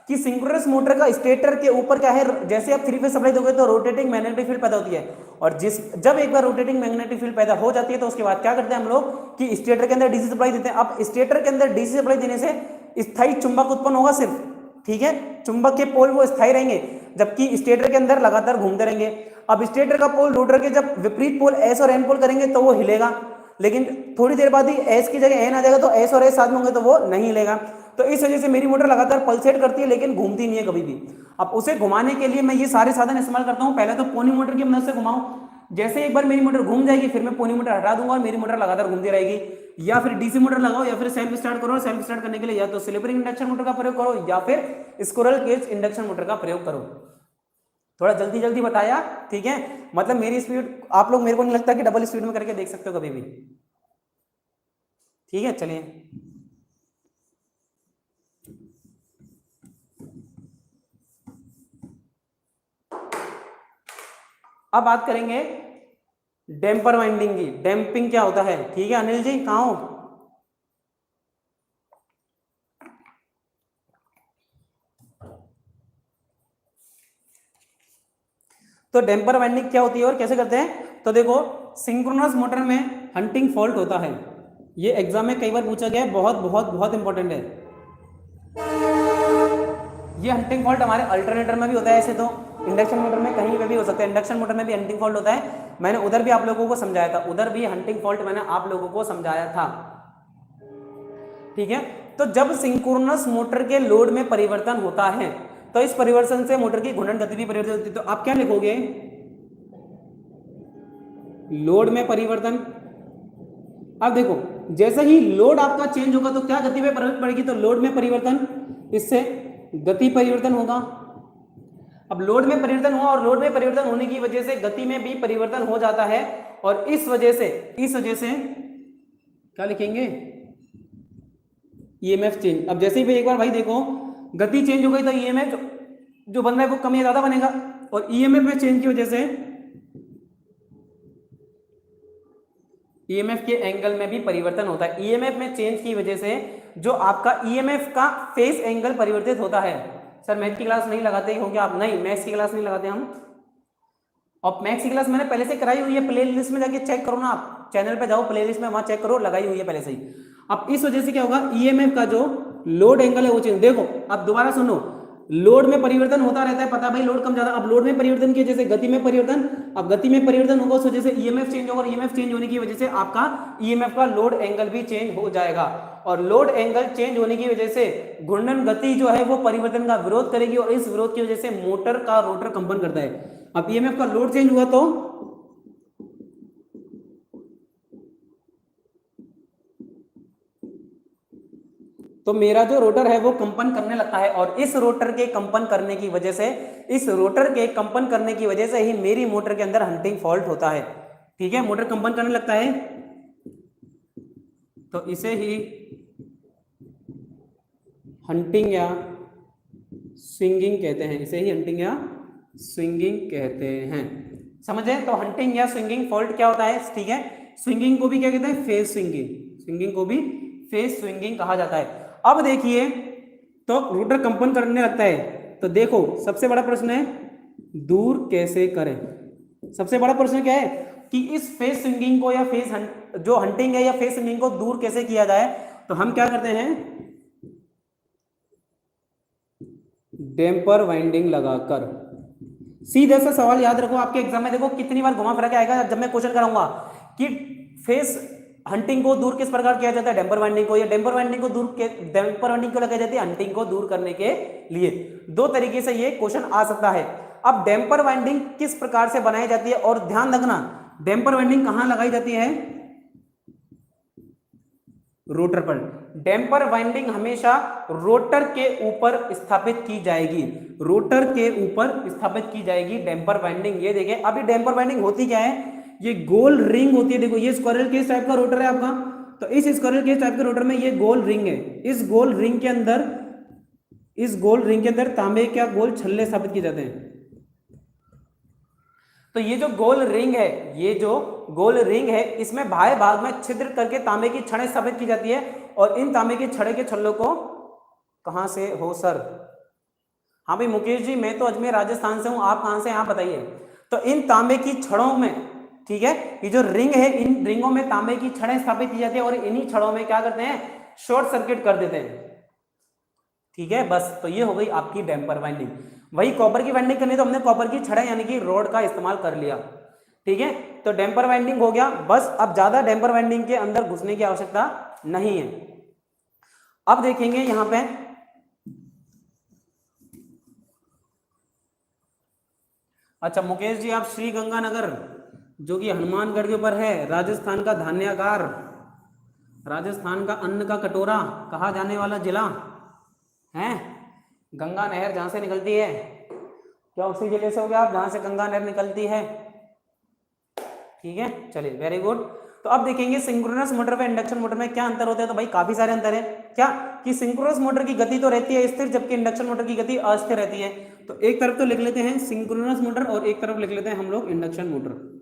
कि सिंक्रोनस मोटर का स्टेटर के ऊपर क्या है, जैसे आप 3 फेज सप्लाई दोगे तो रोटेटिंग मैग्नेटिक फील्ड पैदा होती है। और जब एक बार रोटेटिंग मैग्नेटिक फील्ड पैदा हो जाती है तो उसके बाद क्या करते हैं हम लोग कि स्टेटर के अंदर डीसी सप्लाई देते हैं। अब स्टेटर के अंदर डीसी सप्लाई देने से स्थायी चुंबक उत्पन्न होगा सिर्फ, ठीक है, चुंबक के पोल वो स्थायी रहेंगे, जबकि स्टेटर के अंदर लगातार घूमते रहेंगे। अब स्टेटर का पोल रोटर के जब विपरीत पोल एस और एन पोल करेंगे तो वो हिलेगा, लेकिन थोड़ी देर बाद ही एस की जगह एन आ जाएगा तो एस और एस साथ में होंगे तो वो नहीं हिलेगा। तो इस वजह से मेरी मोटर लगातार पल्सेट करती है लेकिन घूमती नहीं है कभी भी। अब उसे घुमाने के लिए मैं ये सारे साधन इस्तेमाल करता हूं। पहले तो पोनी मोटर की मदद से घुमाऊं, जैसे एक बार मेरी मोटर घूम जाएगी फिर मैं पोनी मोटर हटा दूंगा और मेरी मोटर लगातार घूमती रहेगी। या फिर डीसी मोटर लगाओ या फिर सेल्फ स्टार्ट करो। सेल्फ स्टार्ट करने के लिए या तो स्लिप रिंग इंडक्शन मोटर का प्रयोग करो या फिर स्क्विरल केज इंडक्शन मोटर का प्रयोग करो। थोड़ा जल्दी जल्दी बताया, ठीक है, मतलब मेरी स्पीड आप लोग, मेरे को नहीं लगता कि डबल स्पीड में करके देख सकते हो कभी भी, ठीक है। चलिए अब बात करेंगे डैम्पर वाइंडिंग की। डैम्पिंग क्या होता है, ठीक है अनिल जी कहाँ हो? तो डैम्पर वाइंडिंग क्या होती है और कैसे करते हैं? तो देखो सिंक्रोनस मोटर में हंटिंग फॉल्ट होता है। ये एग्जाम में कई बार पूछा गया है, बहुत बहुत बहुत इंपॉर्टेंट है। ये हंटिंग फॉल्ट हमारे अल्टरनेटर में भी होता है, ऐसे तो इंडक्शन मोटर में कहीं पे भी हो सकता है। इंडक्शन मोटर में भी हंटिंग फॉल्ट होता है, मैंने उधर भी आप लोगों को समझाया था, उधर भी हंटिंग फॉल्ट मैंने आप लोगों को समझाया था, ठीक है। तो जब सिंक्रोनस मोटर के लोड में परिवर्तन होता है तो इस परिवर्तन से मोटर की घूर्णन गति भी परिवर्तित होती है। तो आप क्या लिखोगे, लोड में परिवर्तन। अब देखो जैसे ही लोड आपका चेंज होगा तो क्या गति में परिवर्तन पड़ेगी, तो लोड में परिवर्तन, इससे गति परिवर्तन होगा। अब लोड में परिवर्तन हुआ और लोड में परिवर्तन होने की वजह से गति में भी परिवर्तन हो जाता है और इस वजह से क्या लिखेंगे, ईएमएफ चेंज। अब जैसे ही एक बार भाई देखो गति चेंज हो गई तो ईएमएफ जो बन रहा है वो कम या ज्यादा बनेगा, और ईएमएफ में चेंज की वजह से ईएमएफ के एंगल में भी परिवर्तन होता है। ईएमएफ में चेंज की वजह से जो आपका ईएमएफ का फेज एंगल परिवर्तित होता है। सर मैथ की क्लास नहीं लगाते क्योंकि आप नहीं, मैथ्स की क्लास नहीं लगाते हम, और मैक्स की क्लास मैंने पहले से कराई हुई है, प्ले लिस्ट में जाके चेक करो ना, आप चैनल पे जाओ, प्ले लिस्ट में वहां चेक करो, लगाई हुई है पहले से ही। अब इस वजह से क्या होगा, ईएमएफ का जो लोड एंगल है वो चेंज, देखो अब दोबारा सुनो, लोड में परिवर्तन होता रहता है, पता भाई लोड कम ज्यादा, अब लोड में परिवर्तन की वजह से गति में परिवर्तन, अब गति में परिवर्तन होगा उस वजह से ईएमएफ चेंज होगा, ईएमएफ चेंज होने की वजह से आपका ईएमएफ का लोड एंगल भी चेंज हो जाएगा, और लोड एंगल चेंज होने की वजह से घूर्णन गति जो है वो परिवर्तन का विरोध करेगी, और इस विरोध की वजह से मोटर का रोटर कंपन करता है। अब ईएमएफ का लोड चेंज हुआ तो मेरा जो रोटर है वो कंपन करने लगता है, और इस रोटर के कंपन करने की वजह से, इस रोटर के कंपन करने की वजह से ही मेरी मोटर के अंदर हंटिंग फॉल्ट होता है। ठीक है, मोटर कंपन करने लगता है तो इसे ही हंटिंग या स्विंगिंग कहते हैं, इसे ही हंटिंग या स्विंगिंग कहते हैं। समझे? तो हंटिंग या स्विंगिंग फॉल्ट क्या होता है? ठीक है, स्विंगिंग को भी क्या कहते हैं? फेज स्विंगिंग, स्विंगिंग को भी फेज स्विंगिंग कहा जाता है। अब देखिए, तो रोटर कंपन करने लगता है, तो देखो सबसे बड़ा प्रश्न है दूर कैसे करें। सबसे बड़ा प्रश्न क्या है कि इस फेज स्विंगिंग को या फेज जो हंटिंग है या फेज स्विंगिंग को दूर कैसे किया जाए। तो हम क्या करते हैं, डैम्पर वाइंडिंग लगाकर। सीधा सा सवाल याद रखो, आपके एग्जाम में देखो कितनी बार घुमा फिरा के आएगा जब मैं क्वेश्चन कराऊंगा कि फेज हंटिंग को दूर किस प्रकार किया जाता है, डैम्पर वाइंडिंग को, या डैम्पर वाइंडिंग को दूर डैम्पर वाइंडिंग को लगाई जाती है हंटिंग को दूर करने के लिए। दो तरीके से ये क्वेश्चन आ सकता है। अब डैम्पर वाइंडिंग किस प्रकार से बनाई जाती है, और ध्यान रखना डैम्पर वाइंडिंग कहां लगाई जाती है? रोटर पर। डैम्पर वाइंडिंग हमेशा रोटर के ऊपर स्थापित की जाएगी, रोटर के ऊपर स्थापित की जाएगी डैम्पर वाइंडिंग। ये देखें, अभी डैम्पर वाइंडिंग होती क्या है, ये गोल रिंग होती है। देखो ये स्क्वायरल केज टाइप का रोटर है आपका, तो इस स्क्वायरल केज टाइप के रोटर में ये गोल रिंग है, इस गोल रिंग के अंदर, इस गोल रिंग के अंदर तांबे के गोल छल्ले स्थापित किए जाते हैं। तो ये जो गोल रिंग है, ये जो गोल रिंग है, इसमें बाह्य भाग में छिद्र करके तांबे की छड़ें स्थापित की जाती है, और इन तांबे की छड़े के छल्लों को कहां से हो सर? हाँ भाई मुकेश जी, मैं तो अजमेर राजस्थान से हूं, आप कहां से हैं आप बताइए। तो इन तांबे की छड़ों में, ठीक है, ये जो रिंग है, इन रिंगों में तांबे की छड़ें स्थापित की जाती है, और इन्हीं छड़ों में क्या करते हैं, शॉर्ट सर्किट कर देते हैं। ठीक है, बस तो ये हो गई आपकी डैम्पर वाइंडिंग। वही कॉपर की वाइंडिंग करनी तो हमने कॉपर की छड़ें यानी कि रोड का इस्तेमाल कर लिया। ठीक है, तो डैम्पर वाइंडिंग हो गया, बस अब ज्यादा डैम्पर वाइंडिंग के अंदर घुसने की आवश्यकता नहीं है। अब देखेंगे यहां पे, अच्छा मुकेश जी, आप श्री गंगानगर जो कि हनुमानगढ़ के ऊपर है, राजस्थान का धान्यागार, राजस्थान का अन्न का कटोरा कहा जाने वाला जिला है, गंगा नहर जहां से निकलती है, क्या उसी जिले से हो गया आप जहां से गंगा नहर निकलती है? ठीक है, चलिए वेरी गुड। तो अब देखेंगे सिंक्रोनस मोटर व इंडक्शन मोटर में क्या अंतर होता है। तो भाई काफी सारे अंतर है। क्या कि सिंक्रोनस मोटर की गति तो रहती है स्थिर, जबकि इंडक्शन मोटर की गति अस्थिर रहती है। तो एक तरफ तो लिख लेते हैं सिंक्रोनस मोटर और एक तरफ लिख लेते हैं हम लोग इंडक्शन मोटर।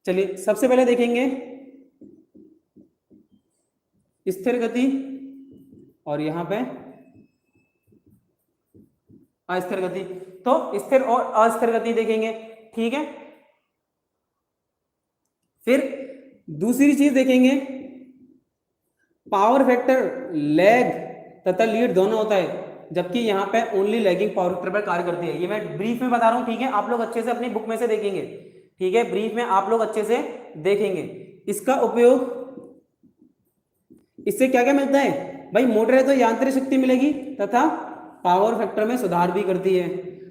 चलिए सबसे पहले देखेंगे स्थिर गति और यहां पे अस्थिर गति। तो स्थिर और अस्थिर गति देखेंगे, ठीक है। फिर दूसरी चीज देखेंगे, पावर फैक्टर लैग तथा लीड दोनों होता है, जबकि यहां पे ओनली लैगिंग पावर फैक्टर पर कार्य करती है। ये मैं ब्रीफ में बता रहा हूं, ठीक है, आप लोग अच्छे से अपनी बुक में से देखेंगे, ठीक है, ब्रीफ में आप लोग अच्छे से देखेंगे। इसका उपयोग, इससे क्या क्या मिलता है भाई, मोटर है तो यांत्रिक शक्ति मिलेगी तथा पावर फैक्टर में सुधार भी करती है,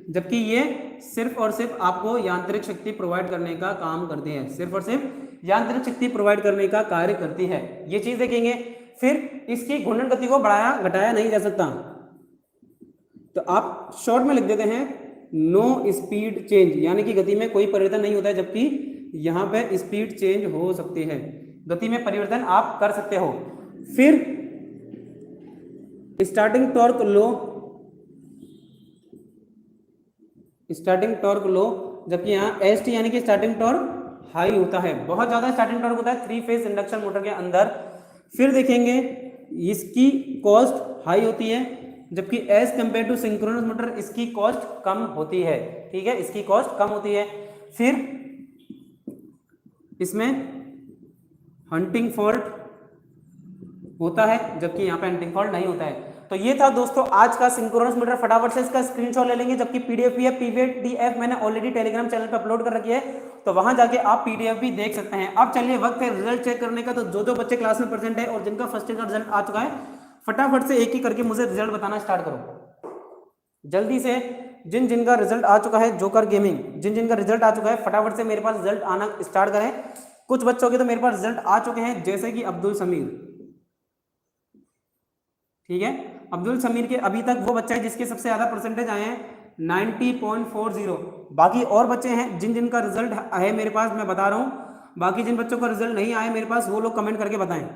जबकि ये सिर्फ और सिर्फ आपको यांत्रिक शक्ति प्रोवाइड करने का काम करती है, सिर्फ और सिर्फ यांत्रिक शक्ति प्रोवाइड करने का कार्य करती है। ये चीज देखेंगे। फिर इसकी घूर्णन गति को बढ़ाया घटाया नहीं जा सकता, तो आप शॉर्ट में लिख देते हैं नो स्पीड चेंज, यानी कि गति में कोई परिवर्तन नहीं होता है, जबकि यहां पे स्पीड चेंज हो सकती है, गति में परिवर्तन आप कर सकते हो। फिर स्टार्टिंग टॉर्क लो, स्टार्टिंग टॉर्क लो, जबकि यहाँ एसटी यानी कि स्टार्टिंग टॉर्क हाई होता है, बहुत ज्यादा स्टार्टिंग टॉर्क होता है 3 फेज इंडक्शन मोटर के अंदर। फिर देखेंगे इसकी कॉस्ट हाई होती है, जबकि as compare to synchronous motor इसकी कॉस्ट कम होती है, ठीक है, इसकी कॉस्ट कम होती है। फिर इसमें हंटिंग फॉल्ट होता है, जबकि यहाँ पे हंटिंग फॉल्ट नहीं होता है। तो ये था दोस्तों आज का सिंक्रोनस मीटर, फटाफट से इसका स्क्रीनशॉट ले लेंगे, जबकि पीडीएफ भी है, पीडीएफ मैंने ऑलरेडी टेलीग्राम चैनल पे अपलोड कर रखी है, तो वहां जाके आप पीडीएफ भी देख सकते हैं। अब चलिए वक्त है रिजल्ट चेक करने का। तो जो जो बच्चे क्लास में प्रेजेंट है और जिनका फर्स्ट ईयर का रिजल्ट आ चुका है, फटाफट से एक ही करके मुझे रिजल्ट बताना स्टार्ट करो जल्दी से। जिन जिनका रिजल्ट आ चुका है, जोकर गेमिंग, जिन जिनका रिजल्ट आ चुका है फटाफट से मेरे पास रिजल्ट आना स्टार्ट करें। कुछ बच्चों के तो मेरे पास रिजल्ट आ चुके हैं, जैसे कि अब्दुल समीर, ठीक है, अब्दुल समीर के अभी तक वो बच्चा है जिसके सबसे ज्यादा परसेंटेज आए हैं 90.40। बाकी और बच्चे हैं जिन जिनका रिजल्ट है मेरे पास, मैं बता रहा हूं। बाकी जिन बच्चों का रिजल्ट नहीं आया मेरे पास, वो लोग कमेंट करके बताएं।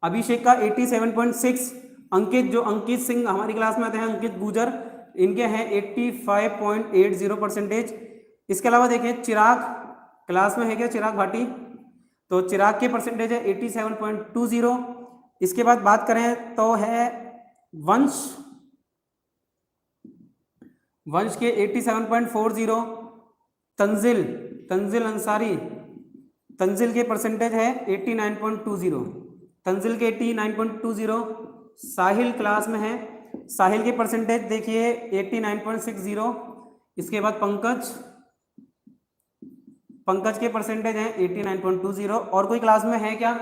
अभिषेक का 87.6, अंकित, जो अंकित सिंह हमारी क्लास में आते हैं, अंकित गुजर, इनके हैं 85.80 परसेंटेज। इसके अलावा देखें चिराग क्लास में है क्या, चिराग भाटी, तो चिराग के परसेंटेज है 87.20। इसके बाद बात करें तो है वंश, वंश के 87.40। तंजिल, तंजिल अंसारी, तंजिल के परसेंटेज है 89.20, तंजिल के 89.20। साहिल क्लास में है, साहिल के परसेंटेज देखिए 89.60। इसके बाद पंकज, पंकज के परसेंटेज हैं 89.20। और कोई क्लास में है क्या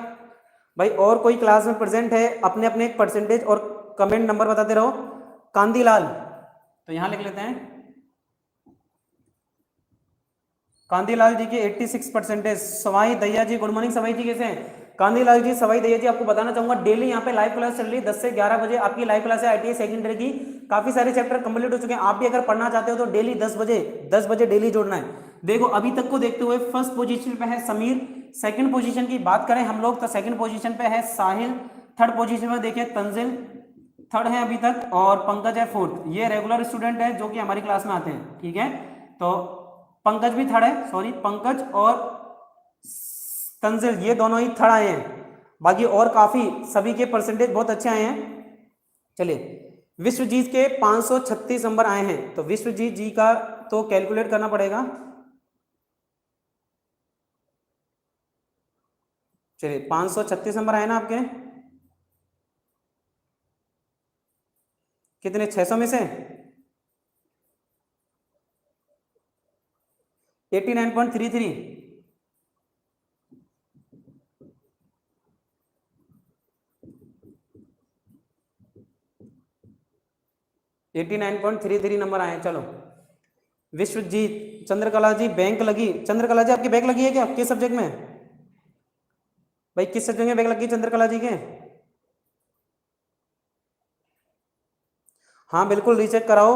भाई, और कोई क्लास में प्रेजेंट है, अपने अपने परसेंटेज और कमेंट नंबर बताते रहो। कांदीलाल, तो यहां लिख लेते हैं कांदीलाल जी के 86 परसेंटेज। सवाई दैया जी, गुड मॉर्निंग सवाई जी, कैसे हैं? कांदीलाल जी, सवाई दैया जी, आपको बताना चाहूंगा डेली यहाँ पे लाइव क्लास चल रही है 10 से 11 बजे, आपकी लाइव क्लास है आईटीआई सेकेंडरी की। काफी सारे चैप्टर कंप्लीट हो चुके हैं, आप भी अगर पढ़ना चाहते हो तो डेली 10 बजे डेली जोड़ना है। देखो अभी तक को देखते हुए फर्स्ट पोजीशन पे है समीर, सेकंड पोजीशन की बात करें हम लोग तो सेकंड पोजीशन पे है साहिल, थर्ड पोजीशन में देखिए तंजिल थर्ड है अभी तक, और पंकज है फोर्थ। ये रेगुलर स्टूडेंट है जो कि हमारी क्लास में आते हैं, ठीक है। तो पंकज भी थर्ड है, सॉरी, पंकज और तंजिल ये दोनों ही थर्ड आए हैं। बाकी और काफी सभी के परसेंटेज बहुत अच्छे आए हैं। चलिए, विश्वजीत के 536 नंबर आए हैं, तो विश्वजीत जी का तो कैलकुलेट करना पड़ेगा। चलिए 536 नंबर आए ना आपके, कितने, 600 में से 89.33, नंबर आए। चलो विश्वजीत, चंद्रकला जी बैंक लगी, चंद्रकला जी आपकी बैंक लगी है क्या, किस सब्जेक्ट में भाई, किस सब्जेक्ट में बैंक लगी चंद्रकला जी के? हाँ बिल्कुल रीचेक कराओ।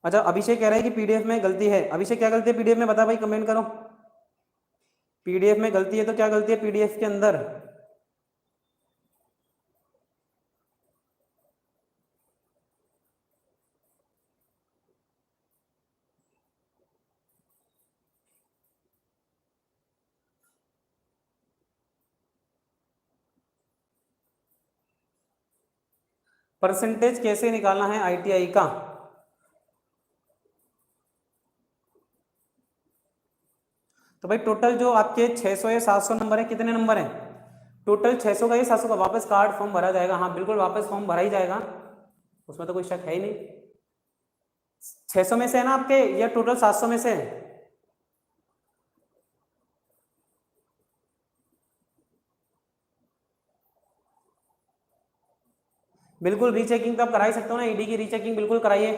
अच्छा अभिषेक कह रहा है कि पीडीएफ में गलती है। अभिषेक क्या गलती है पीडीएफ में, बता भाई, कमेंट करो। पीडीएफ में गलती है तो क्या गलती है पीडीएफ के अंदर? परसेंटेज कैसे निकालना है आईटीआई का? तो भाई टोटल जो आपके 600 या 700 नंबर है, कितने नंबर है टोटल? 600 का या 700 का? वापस कार्ड फॉर्म भरा जाएगा, हाँ बिल्कुल वापस फॉर्म भरा ही जाएगा, उसमें तो कोई शक है ही नहीं। 600 में से है ना आपके, या टोटल 700 में से? बिल्कुल रीचेकिंग तो आप करा ही सकते हो ना, ईडी की रीचेकिंग बिल्कुल कराइए,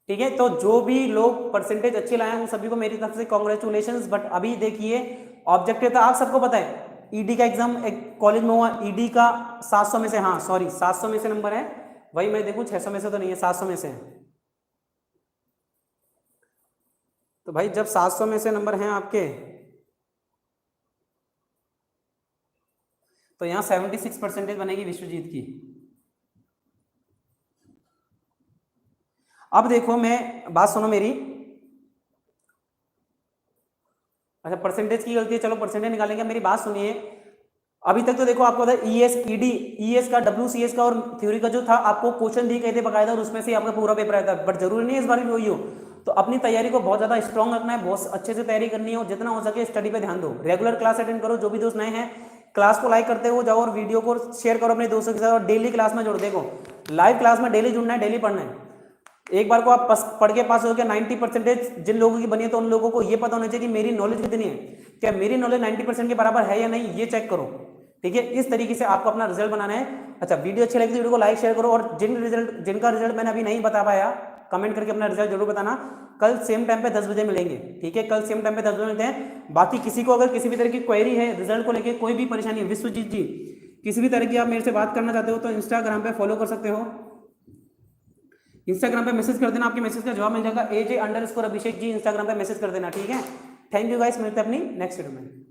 ठीक है। तो जो भी लोग परसेंटेज अच्छे लाए हैं उन सभी को मेरी तरफ से कॉन्ग्रेचुलेशंस। बट अभी देखिए ऑब्जेक्टिव था, आप सबको पता है ईडी का एग्जाम एक कॉलेज में हुआ, ईडी का 700 में से, हाँ सॉरी 700 में से नंबर है, वही मैं देखूं 600 में से तो नहीं है, 700 में से है। तो भाई जब 700 में से नंबर हैं आपके, तो यहाँ 76 परसेंटेज बनेगी विश्वजीत की। अब देखो, मैं बात सुनो मेरी, अच्छा परसेंटेज की गलती है, चलो परसेंटेज निकालेंगे, मेरी बात सुनिए। अभी तक तो देखो आपको ईएस ईडी ईएस का WCS का और थ्योरी का जो था आपको क्वेश्चन दिए गए थे बकायदा और उसमें से आपका पूरा पेपर आया था, बट जरूरी नहीं है इस बार भी वही हो। तो अपनी तैयारी को बहुत ज्यादा स्ट्रांग रखना है, बहुत अच्छे से तैयारी करनी है और जितना हो सके स्टडी पे ध्यान दो, रेगुलर क्लास अटेंड करो। जो भी दोस्त नए हैं क्लास को लाइक करते हो जाओ और वीडियो को शेयर करो अपने दोस्तों के साथ और डेली क्लास में जुड़। देखो लाइव क्लास में डेली जुड़ना है, डेली पढ़ना है। एक बार को आप पढ़ के पास हो गया 90% जिन लोगों की बनी है तो उन लोगों को ये पता होना चाहिए कि मेरी नॉलेज कितनी है, क्या मेरी नॉलेज 90% के बराबर है या नहीं, ये चेक करो। ठीक है, इस तरीके से आपको अपना रिजल्ट बनाना है। अच्छा वीडियो अच्छी लगी तो वीडियो को लाइक शेयर करो और जिनका रिजल्ट मैंने अभी नहीं बता पाया कमेंट करके अपना रिजल्ट जरूर बताना। कल सेम टाइम पे 10 बजे मिलेंगे। ठीक है, कल सेम टाइम पे 10 बजे मिलते हैं। बाकी किसी को अगर किसी भी तरह की क्वेरी है रिजल्ट को लेके, कोई भी परेशानी है, विश्वजीत जी किसी भी तरह की आप मेरे से बात करना चाहते हो तो इंस्टाग्राम पे फॉलो कर सकते हो, इंस्टाग्राम पे मैसेज कर देना, आपके मैसेज का जवाब मिल जाएगा। AJ_अभिषेक जी इंस्टाग्राम पे मैसेज कर देना। ठीक है, थैंक यू गाइस, मिलते हैं अपनी नेक्स्ट वीडियो में।